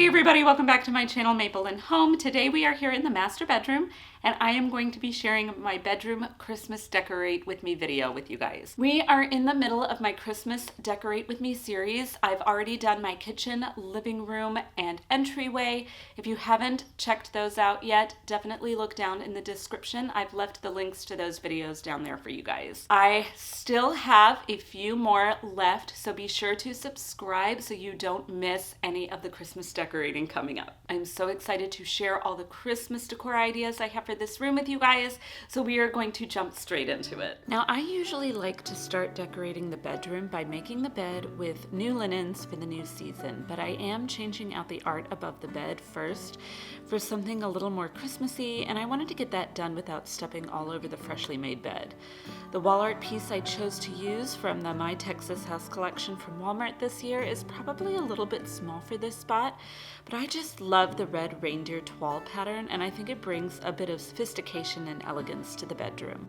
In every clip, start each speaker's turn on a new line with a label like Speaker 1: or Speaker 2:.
Speaker 1: Hey everybody, welcome back to my channel Maple and Home. Today we are here in the master bedroom and I am going to be sharing my bedroom Christmas decorate with me video with you guys. We are in the middle of my Christmas decorate with me series. I've already done my kitchen, living room, and entryway. If you haven't checked those out yet, definitely look down in the description. I've left the links to those videos down there for you guys. I still have a few more left, so be sure to subscribe so you don't miss any of the Christmas decorating coming up. I'm so excited to share all the Christmas decor ideas I have for this room with you guys, so we are going to jump straight into it. Now, I usually like to start decorating the bedroom by making the bed with new linens for the new season, but I am changing out the art above the bed first for something a little more Christmassy, and I wanted to get that done without stepping all over the freshly made bed. The wall art piece I chose to use from the My Texas House collection from Walmart this year is probably a little bit small for this spot, but I just love the red reindeer toile pattern, and I think it brings a bit of sophistication and elegance to the bedroom.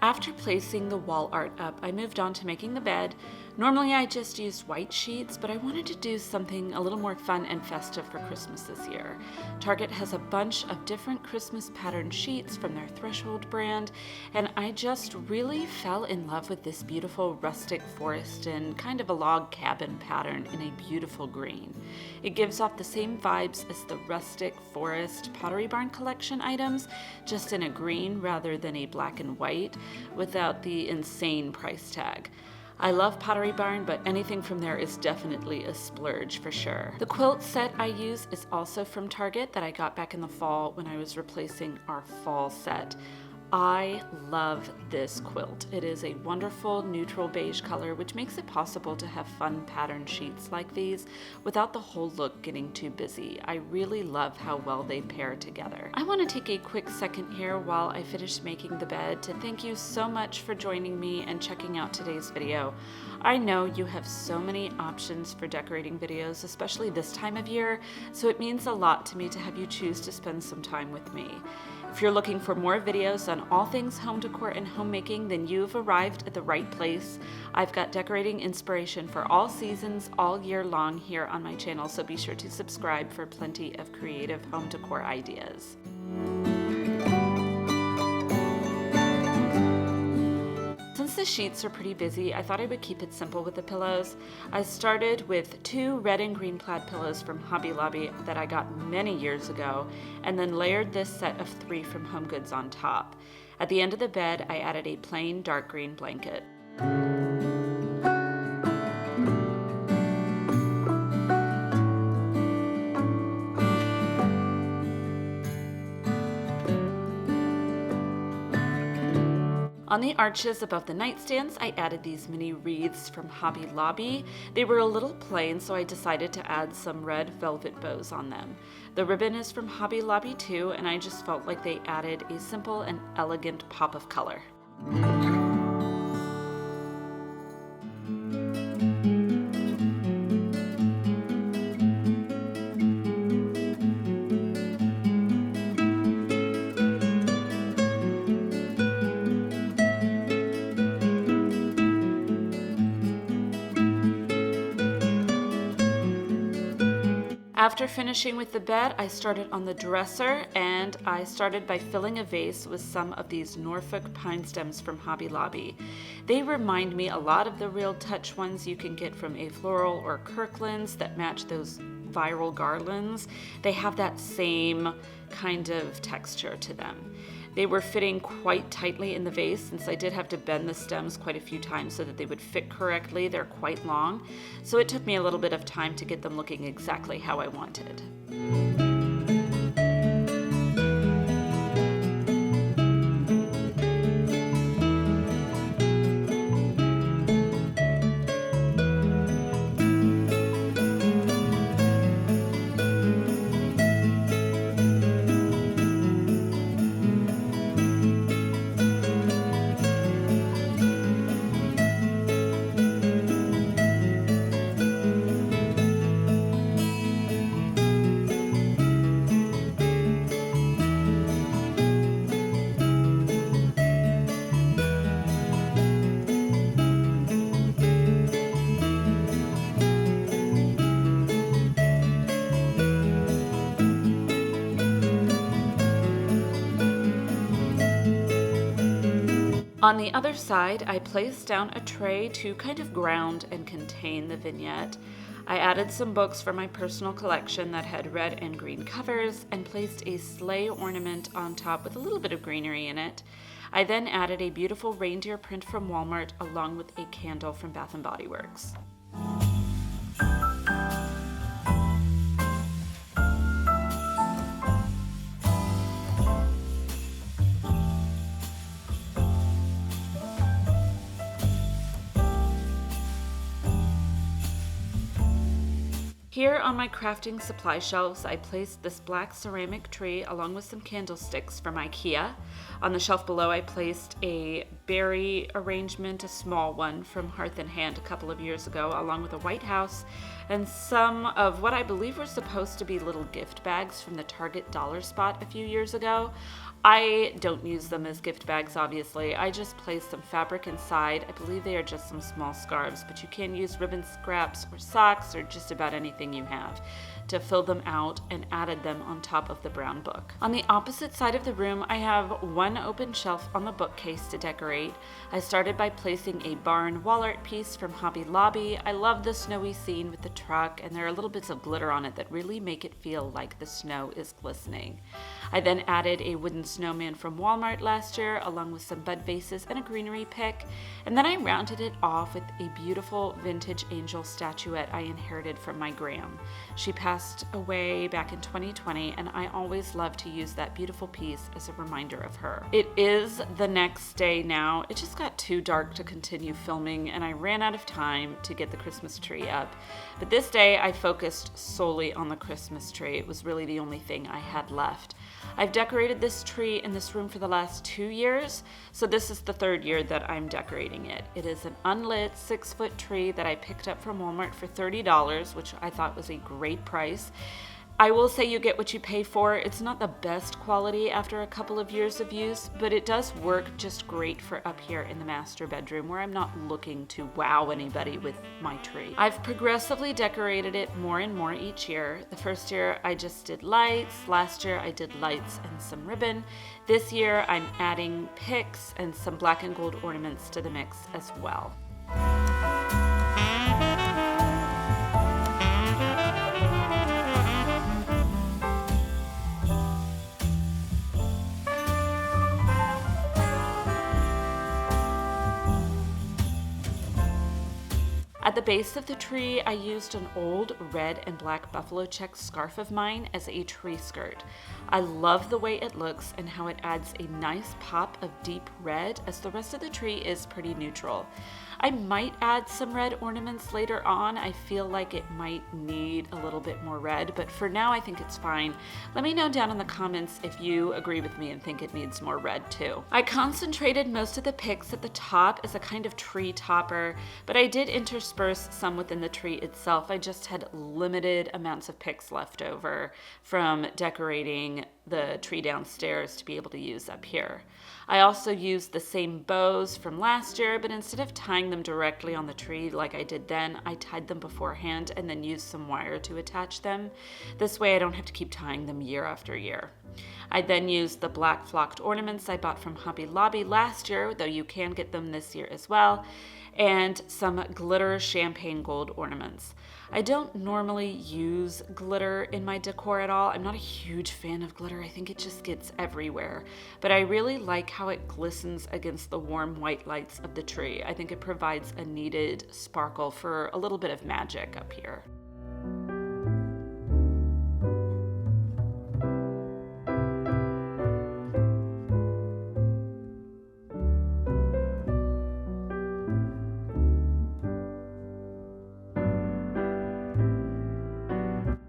Speaker 1: After placing the wall art up, I moved on to making the bed. Normally I just used white sheets, but I wanted to do something a little more fun and festive for Christmas this year. Target has a bunch of different Christmas pattern sheets from their Threshold brand, and I just really fell in love with this beautiful rustic forest and kind of a log cabin pattern in a beautiful green. It gives off the same vibes as the rustic forest Pottery Barn collection items, just in a green rather than a black and white, without the insane price tag. I love Pottery Barn, but anything from there is definitely a splurge for sure. The quilt set I use is also from Target that I got back in the fall when I was replacing our fall set. I love this quilt. It is a wonderful neutral beige color, which makes it possible to have fun pattern sheets like these without the whole look getting too busy. I really love how well they pair together. I want to take a quick second here while I finish making the bed to thank you so much for joining me and checking out today's video. I know you have so many options for decorating videos, especially this time of year, so it means a lot to me to have you choose to spend some time with me. If you're looking for more videos on all things home decor and homemaking, then you've arrived at the right place. I've got decorating inspiration for all seasons, all year long here on my channel, so be sure to subscribe for plenty of creative home decor ideas. Since the sheets are pretty busy, I thought I would keep it simple with the pillows. I started with 2 red and green plaid pillows from Hobby Lobby that I got many years ago, and then layered this set of 3 from HomeGoods on top. At the end of the bed, I added a plain dark green blanket. On the arches above the nightstands, I added these mini wreaths from Hobby Lobby. They were a little plain, so I decided to add some red velvet bows on them. The ribbon is from Hobby Lobby too, and I just felt like they added a simple and elegant pop of color. After finishing with the bed, I started on the dresser, and I started by filling a vase with some of these Norfolk pine stems from Hobby Lobby. They remind me a lot of the Real Touch ones you can get from A Floral or Kirkland's that match those viral garlands. They have that same kind of texture to them. They were fitting quite tightly in the vase since I did have to bend the stems quite a few times so that they would fit correctly. They're quite long, so it took me a little bit of time to get them looking exactly how I wanted. On the other side, I placed down a tray to kind of ground and contain the vignette. I added some books from my personal collection that had red and green covers and placed a sleigh ornament on top with a little bit of greenery in it. I then added a beautiful reindeer print from Walmart along with a candle from Bath & Body Works. Here on my crafting supply shelves, I placed this black ceramic tree along with some candlesticks from IKEA. On the shelf below, I placed a berry arrangement, a small one from Hearth and Hand a couple of years ago, along with a white house and some of what I believe were supposed to be little gift bags from the Target dollar spot a few years ago. I don't use them as gift bags, obviously. I just placed some fabric inside. I believe they are just some small scarves, but you can use ribbon scraps or socks or just about anything you have to fill them out, and added them on top of the brown book. On the opposite side of the room, I have one open shelf on the bookcase to decorate. I started by placing a barn wall art piece from Hobby Lobby. I love the snowy scene with the truck, and there are little bits of glitter on it that really make it feel like the snow is glistening. I then added a wooden snowman from Walmart last year, along with some bud vases and a greenery pick, and then I rounded it off with a beautiful vintage angel statuette I inherited from my gram. She passed away back in 2020, and I always love to use that beautiful piece as a reminder of her. It is the next day now. It just got too dark to continue filming, and I ran out of time to get the Christmas tree up. But this day I focused solely on the Christmas tree. It was really the only thing I had left. I've decorated this tree in this room for the last 2 years, so this is the 3rd year that I'm decorating it. It is an unlit 6-foot tree that I picked up from Walmart for $30, which I thought was a great price. I will say you get what you pay for. It's not the best quality after a couple of years of use, but it does work just great for up here in the master bedroom where I'm not looking to wow anybody with my tree. I've progressively decorated it more and more each year. The first year I just did lights. Last year I did lights and some ribbon. This year I'm adding picks and some black and gold ornaments to the mix as well. At the base of the tree, I used an old red and black buffalo check scarf of mine as a tree skirt. I love the way it looks and how it adds a nice pop of deep red, as the rest of the tree is pretty neutral. I might add some red ornaments later on. I feel like it might need a little bit more red, but for now I think it's fine. Let me know down in the comments if you agree with me and think it needs more red too. I concentrated most of the picks at the top as a kind of tree topper, but I did intersperse some within the tree itself. I just had limited amounts of picks left over from decorating the tree downstairs to be able to use up here. I also used the same bows from last year, but instead of tying them directly on the tree like I did then, I tied them beforehand and then used some wire to attach them. This way I don't have to keep tying them year after year. I then used the black flocked ornaments I bought from Hobby Lobby last year, though you can get them this year as well, and some glitter champagne gold ornaments. I don't normally use glitter in my decor at all. I'm not a huge fan of glitter. I think it just gets everywhere. But I really like how it glistens against the warm white lights of the tree. I think it provides a needed sparkle for a little bit of magic up here.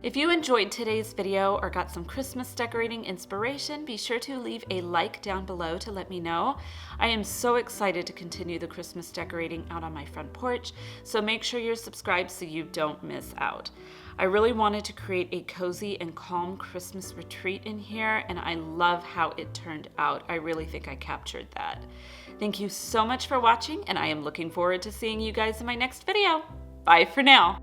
Speaker 1: If you enjoyed today's video or got some Christmas decorating inspiration, be sure to leave a like down below to let me know. I am so excited to continue the Christmas decorating out on my front porch, so make sure you're subscribed so you don't miss out. I really wanted to create a cozy and calm Christmas retreat in here, and I love how it turned out. I really think I captured that. Thank you so much for watching, and I am looking forward to seeing you guys in my next video. Bye for now.